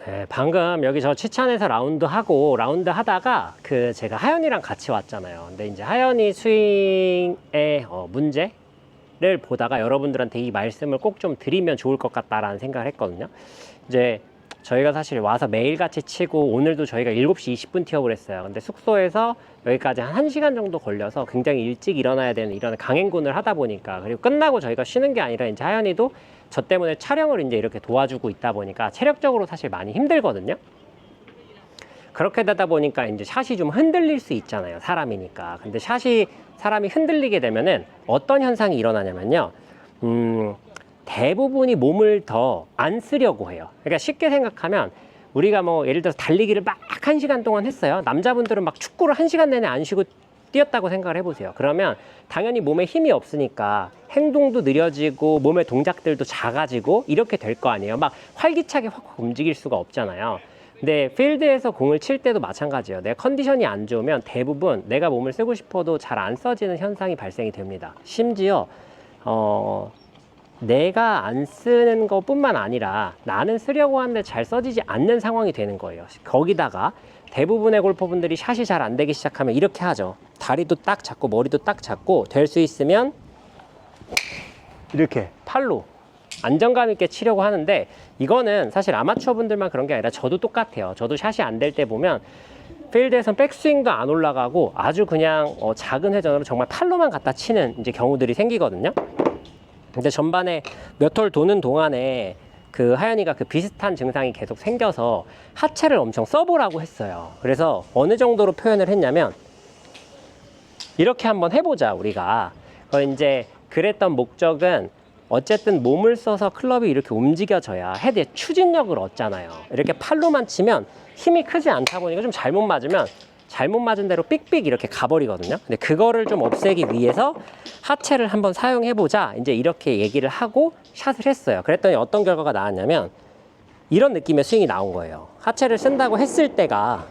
네, 방금 여기 저 치찬에서 라운드 하다가 제가 하연이랑 같이 왔잖아요. 근데 이제 하연이 스윙의 문제를 보다가 여러분들한테 이 말씀을 꼭 좀 드리면 좋을 것 같다라는 생각을 했거든요. 이제 저희가 사실 와서 매일같이 치고 오늘도 저희가 7시 20분 티업을 했어요. 근데 숙소에서 여기까지 한 1시간 정도 걸려서 굉장히 일찍 일어나야 되는 이런 강행군을 하다 보니까, 그리고 끝나고 저희가 쉬는 게 아니라 이제 하연이도 저 때문에 촬영을 이제 이렇게 도와주고 있다 보니까 체력적으로 사실 많이 힘들거든요. 그렇게 되다 보니까 이제 샷이 좀 흔들릴 수 있잖아요. 사람이니까. 근데 샷이 사람이 흔들리게 되면은 어떤 현상이 일어나냐면요. 대부분이 몸을 더 안 쓰려고 해요. 그러니까 쉽게 생각하면 우리가 뭐 예를 들어서 달리기를 막 1시간 동안 했어요. 남자분들은 막 축구를 1시간 내내 안 쉬고 뛰었다고 생각을 해보세요. 그러면 당연히 몸에 힘이 없으니까 행동도 느려지고 몸의 동작들도 작아지고 이렇게 될 거 아니에요. 막 활기차게 확 움직일 수가 없잖아요. 근데 필드에서 공을 칠 때도 마찬가지예요. 내 컨디션이 안 좋으면 대부분 내가 몸을 쓰고 싶어도 잘 안 써지는 현상이 발생이 됩니다. 심지어 내가 안 쓰는 것뿐만 아니라 나는 쓰려고 하는데 잘 써지지 않는 상황이 되는 거예요. 거기다가 대부분의 골퍼분들이 샷이 잘 안 되기 시작하면 이렇게 하죠. 다리도 딱 잡고 머리도 딱 잡고 될 수 있으면 이렇게 팔로 안정감 있게 치려고 하는데, 이거는 사실 아마추어 분들만 그런 게 아니라 저도 똑같아요. 저도 샷이 안 될 때 보면 필드에선 백스윙도 안 올라가고 아주 그냥 작은 회전으로 정말 팔로만 갖다 치는 이제 경우들이 생기거든요. 근데 전반에 몇 홀 도는 동안에 하연이가 비슷한 증상이 계속 생겨서 하체를 엄청 써보라고 했어요. 그래서 어느 정도로 표현을 했냐면 이렇게 한번 해보자 우리가. 이제 그랬던 목적은 어쨌든 몸을 써서 클럽이 이렇게 움직여져야 헤드에 추진력을 얻잖아요. 이렇게 팔로만 치면 힘이 크지 않다 보니까 좀 잘못 맞으면 잘못 맞은 대로 삑삑 이렇게 가버리거든요. 근데 그거를 좀 없애기 위해서 하체를 한번 사용해보자, 이제 이렇게 얘기를 하고 샷을 했어요. 그랬더니 어떤 결과가 나왔냐면 이런 느낌의 스윙이 나온 거예요. 하체를 쓴다고 했을 때가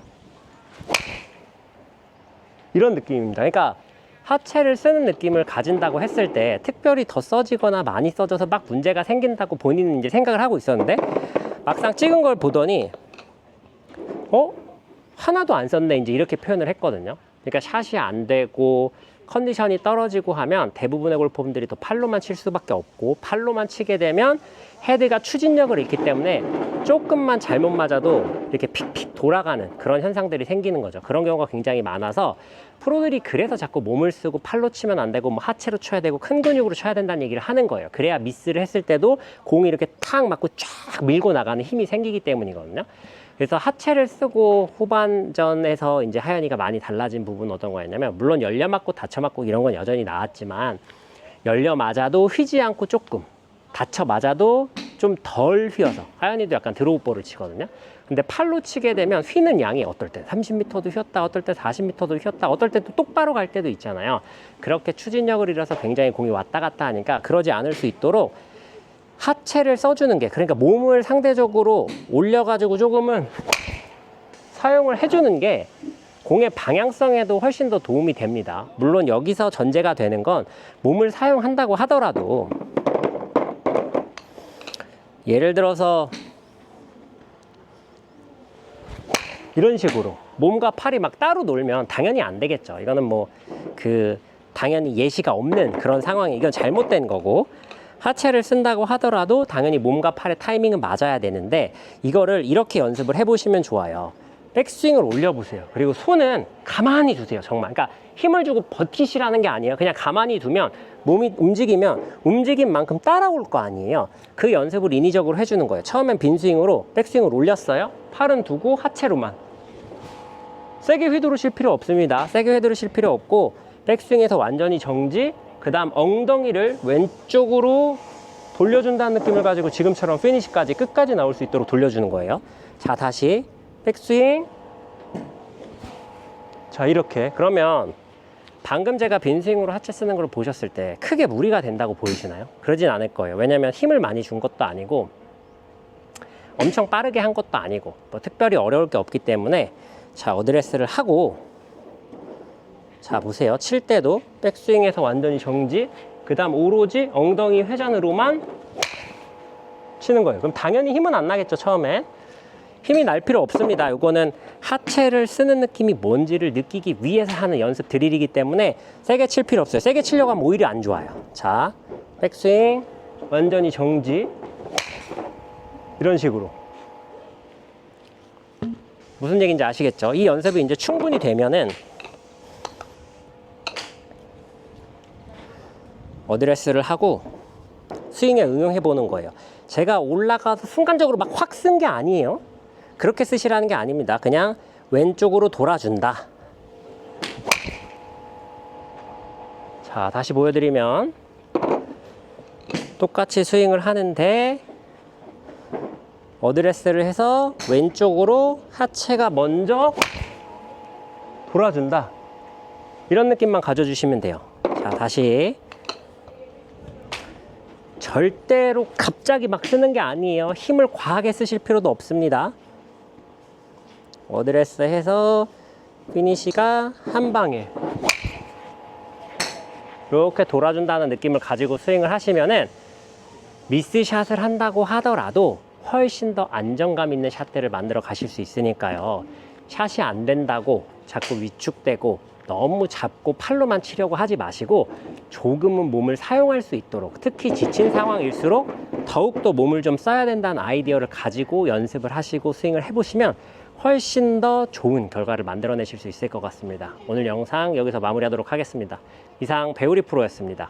이런 느낌입니다. 그러니까 하체를 쓰는 느낌을 가진다고 했을 때 특별히 더 써지거나 많이 써져서 막 문제가 생긴다고 본인은 이제 생각을 하고 있었는데, 막상 찍은 걸 보더니 하나도 안 썼네, 이제 이렇게 표현을 했거든요. 그러니까 샷이 안 되고 컨디션이 떨어지고 하면 대부분의 골퍼분들이 더 팔로만 칠 수밖에 없고, 팔로만 치게 되면 헤드가 추진력을 잃기 때문에 조금만 잘못 맞아도 이렇게 픽픽 돌아가는 그런 현상들이 생기는 거죠. 그런 경우가 굉장히 많아서 프로들이 그래서 자꾸 몸을 쓰고 팔로 치면 안 되고 뭐 하체로 쳐야 되고 큰 근육으로 쳐야 된다는 얘기를 하는 거예요. 그래야 미스를 했을 때도 공이 이렇게 탁 맞고 쫙 밀고 나가는 힘이 생기기 때문이거든요. 그래서 하체를 쓰고 후반전에서 이제 하연이가 많이 달라진 부분은 어떤 거였냐면, 물론 열려 맞고 다쳐 맞고 이런 건 여전히 나왔지만 열려 맞아도 휘지 않고 조금, 다쳐 맞아도 좀 덜 휘어서, 하연이도 약간 드로우볼을 치거든요. 근데 팔로 치게 되면 휘는 양이 어떨 때 30m도 휘었다, 어떨 때 40m도 휘었다, 어떨 때 또 똑바로 갈 때도 있잖아요. 그렇게 추진력을 잃어서 굉장히 공이 왔다 갔다 하니까 그러지 않을 수 있도록 하체를 써주는 게, 그러니까 몸을 상대적으로 올려가지고 조금은 사용을 해주는 게 공의 방향성에도 훨씬 더 도움이 됩니다. 물론 여기서 전제가 되는 건 몸을 사용한다고 하더라도, 예를 들어서 이런 식으로 몸과 팔이 막 따로 놀면 당연히 안 되겠죠. 이거는 뭐 당연히 예시가 없는 그런 상황이, 이건 잘못된 거고, 하체를 쓴다고 하더라도 당연히 몸과 팔의 타이밍은 맞아야 되는데, 이거를 이렇게 연습을 해보시면 좋아요. 백스윙을 올려보세요. 그리고 손은 가만히 두세요. 정말. 그러니까 힘을 주고 버티시라는 게 아니에요. 그냥 가만히 두면 몸이 움직이면 움직인 만큼 따라올 거 아니에요. 그 연습을 인위적으로 해주는 거예요. 처음엔 빈스윙으로 백스윙을 올렸어요. 팔은 두고 하체로만. 세게 휘두르실 필요 없습니다. 세게 휘두르실 필요 없고, 백스윙에서 완전히 정지, 그 다음 엉덩이를 왼쪽으로 돌려준다는 느낌을 가지고 지금처럼 피니시까지 끝까지 나올 수 있도록 돌려주는 거예요. 자, 다시 백스윙. 자, 이렇게. 그러면 방금 제가 빈스윙으로 하체 쓰는 걸 보셨을 때 크게 무리가 된다고 보이시나요? 그러진 않을 거예요. 왜냐면 힘을 많이 준 것도 아니고 엄청 빠르게 한 것도 아니고 뭐 특별히 어려울 게 없기 때문에, 자, 어드레스를 하고, 자, 보세요. 칠 때도 백스윙에서 완전히 정지, 그 다음 오로지 엉덩이 회전으로만 치는 거예요. 그럼 당연히 힘은 안 나겠죠, 처음엔. 힘이 날 필요 없습니다. 이거는 하체를 쓰는 느낌이 뭔지를 느끼기 위해서 하는 연습 드릴이기 때문에 세게 칠 필요 없어요. 세게 치려고 하면 오히려 안 좋아요. 자, 백스윙 완전히 정지, 이런 식으로. 무슨 얘기인지 아시겠죠? 이 연습이 이제 충분히 되면은 어드레스를 하고 스윙에 응용해 보는 거예요. 제가 올라가서 순간적으로 막 확 쓴 게 아니에요. 그렇게 쓰시라는 게 아닙니다. 그냥 왼쪽으로 돌아준다. 자, 다시 보여드리면 똑같이 스윙을 하는데 어드레스를 해서 왼쪽으로 하체가 먼저 돌아준다. 이런 느낌만 가져주시면 돼요. 자, 다시. 절대로 갑자기 막 쓰는 게 아니에요. 힘을 과하게 쓰실 필요도 없습니다. 어드레스 해서 피니시가 한 방에 이렇게 돌아준다는 느낌을 가지고 스윙을 하시면은 미스샷을 한다고 하더라도 훨씬 더 안정감 있는 샷들을 만들어 가실 수 있으니까요. 샷이 안 된다고 자꾸 위축되고 너무 잡고 팔로만 치려고 하지 마시고 조금은 몸을 사용할 수 있도록, 특히 지친 상황일수록 더욱더 몸을 좀 써야 된다는 아이디어를 가지고 연습을 하시고 스윙을 해보시면 훨씬 더 좋은 결과를 만들어내실 수 있을 것 같습니다. 오늘 영상 여기서 마무리하도록 하겠습니다. 이상 배우리 프로였습니다.